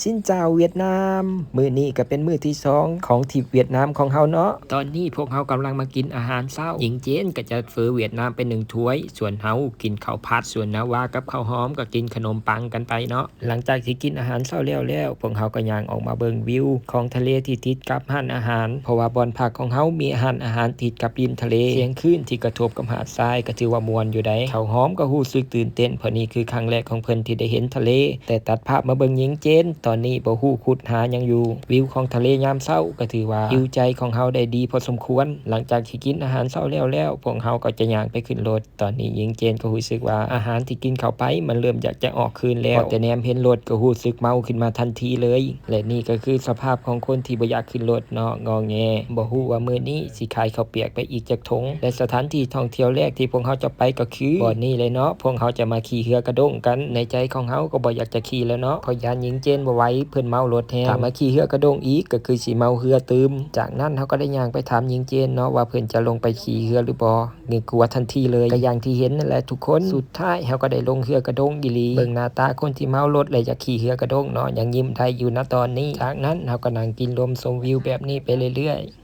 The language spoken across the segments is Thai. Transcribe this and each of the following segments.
ชินเจ้าเวียดนามมื้อนี้ก็เป็นมื้อที่2ของทริปเวียดนามของเฮาเนาะตอนนี้พวกเฮากำลังมากินอาหารเช้าหญิงเจนก็จะเฝอเวียดนามไป1ถ้วยส่วนเฮากินข้าวผัดส่วนนาวากับข้าวหอมก็กินขนมปังกันไปเนาะหลังจากที่กินอาหารเช้าแล้วพวกเฮาก็ย่างออกมาเบิ่งวิวของทะเลที่ติดกับร้านอาหารเพราะว่าบ่อนพักของเฮามีอาหารติดกับริมทะเลเสียงคลื่นที่กระทบกับหาดทรายก็ถือว่าม่วนอยู่ได้ข้าวหอมก็รู้สึกตื่นเต้นเพราะนี่คือครั้งแรกของเพิ่นที่ได้เห็นทะเลแต่ตัดภาพมาเบิ่งหญิงเจนตอนนี้บ่ฮู้ขุดหายังอยู่วิวของทะเลยามเช้าก็ถือว่าฮิวใจของเฮาได้ดีพอสมควรหลังจากที่กินอาหารเช้าแล้วพวกเฮาก็จะย่างไปขึ้นรถตอนนี้หญิงเจนก็รู้สึกว่าอาหารที่กินเข้าไปมันเริ่มอยากจะออกคืนแล้วแต่แนมเห็นรถก็รู้สึกเมาขึ้นมาทันทีเลยและนี่ก็คือสภาพของคนที่บ่อยากขึ้นรถเนาะงอแงบ่ฮู้ว่ามื้อนี้สิขายข้าวเปียกไปอีกจักถุงและสถานที่ท่องเที่ยวแรกที่พวกเฮาจะไปก็คือบ่อนนี้เลยเนาะพวกเฮาจะมาขี่เรือกระด้งกันในใจของเฮาก็บ่อยากจะขี่แล้วเนาะเพราะยานหญิงเจนบ่ไหวเพิ่นเมารถแฮงถ้ามาขี่เรือกระด้งอีกก็คือสิเมาเรือตื่มจากนั้นเฮาก็ได้ย่างไปถามหญิงเจนเนาะว่าเพิ่นจะลงไปขี่เรือหรือบ่นึกกลัวทันทีเลยก็อย่างที่เห็นนั่นแหละทุกคนสุดท้ายเฮาก็ได้ลงเรือกระด้งอีหลีเบิ่งหน้าตาคนที่เมารถเลยอยากขี่เรือกระด้งเนาะยังยิ้มได้อยู่ณตอนนี้จากนั้นเฮาก็นั่งกินลมชมวิวแบบนี้ไปเรื่อยๆ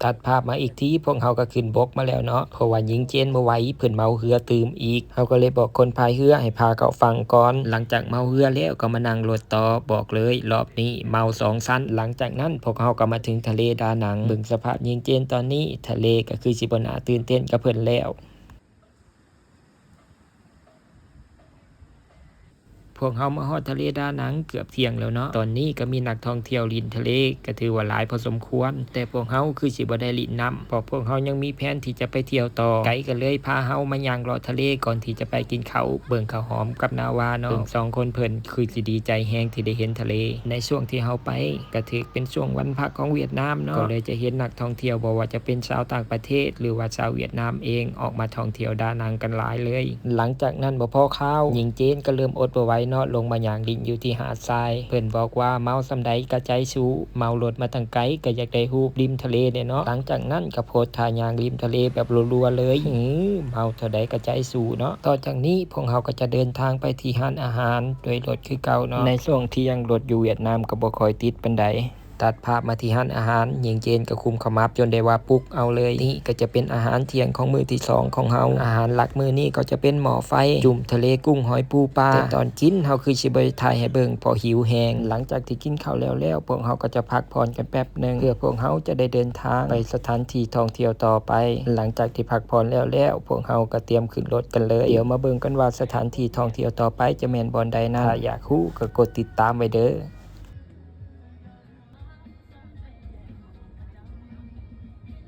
ตัดภาพมาอีกทีพวกเฮาก็ขึ้นบกมาแล้วเนาะเพราะว่าหญิงเจนบ่ไหวเพิ่นเมาเรือตื่มอีกเฮาก็เลยบอกคนพายเรือให้พาเข้าฝั่งก่อนหลังจากเมาเรือแล้วก็มานั่งรถต่อบอกเลยรอบนี้เมา2ชั้นหลังจากนั้นพวกเฮาก็มาถึงทะเลดานังเบิ่งสภาพหญิงเจนตอนนี้ทะเลก็คือสิบ่น่าตื่นเต้นกับเพิ่นแล้วพวกเฮามาฮอดทะเลดานังเกือบเที่ยงแล้วเนาะตอนนี้ก็มีนักท่องเที่ยวลินทะเลก็ถือว่าหลายพอสมควรแต่พวกเฮาคือสิบ่ได้ลินน้ำเพราะพวกเฮายังมีแผนที่จะไปเที่ยวต่อไกด์ก็เลยพาเฮามาย่างรอทะเลก่อนที่จะไปกินข้าวเบิ่งข้าวหอมกับนาวาเนาะเบิ่ง2คนเพิ่นคือสิดีใจแฮงที่ได้เห็นทะเลในช่วงที่เฮาไปก็ถือเป็นช่วงวันพักของเวียดนามเนาะก็เลยจะเห็นนักท่องเที่ยวบ่ว่าจะเป็นชาวต่างประเทศหรือว่าชาวเวียดนามเองออกมาท่องเที่ยวดานังกันหลายเลยหลังจากนั้นบ่พอข้าวหญิงเจนก็เริ่มอดบ่ไหวเนาะลงมาย่างดินอยู่ที่หาดทรายเพิ่นบอกว่าเมาสำใดก็ใจสู้เมารถมาตั้งไกลก็อยากได้รูปริมทะเลเนี่ยเนาะหลังจากนั้นก็โพสท่ายางริมทะเลแบบรัวๆเลยเมาเท่าใดก็ใจสู้เนาะต่อจากนี้พวกเฮาก็จะเดินทางไปที่ร้านอาหารโดยรถคือเก่าเนาะในช่วงที่ยังรถอยู่เวียดนามก็บ่ค่อยติดปานใดตัดภาพมาที่ร้านอาหารหญิงเจนก็คุมขมับจนได้ว่าปุกเอาเลยนี่ก็จะเป็นอาหารเที่ยงของมื้อที่2ของเฮาอาหารหลักมื้อนี้ก็จะเป็นหม้อไฟจุ่มทะเลกุ้งหอยปูปลาแต่ตอนกินเฮาคือสิบ่ได้ถ่ายให้เบิ่งเพราะหิวแฮงหลังจากที่กินข้าวแล้วพวกเฮาก็จะพักผ่อนกันแป๊บนึงเพื่อพวกเฮาจะได้เดินทางไปสถานที่ท่องเที่ยวต่อไปหลังจากที่พักผ่อนแล้วพวกเฮาก็เตรียมขึ้นรถกันเลยเดี๋ยวมาเบิ่งกันว่าสถานที่ท่องเที่ยวต่อไปจะแม่นบ่อนใดนะถ้าอยากรู้ก็กดติดตามไว้เด้อ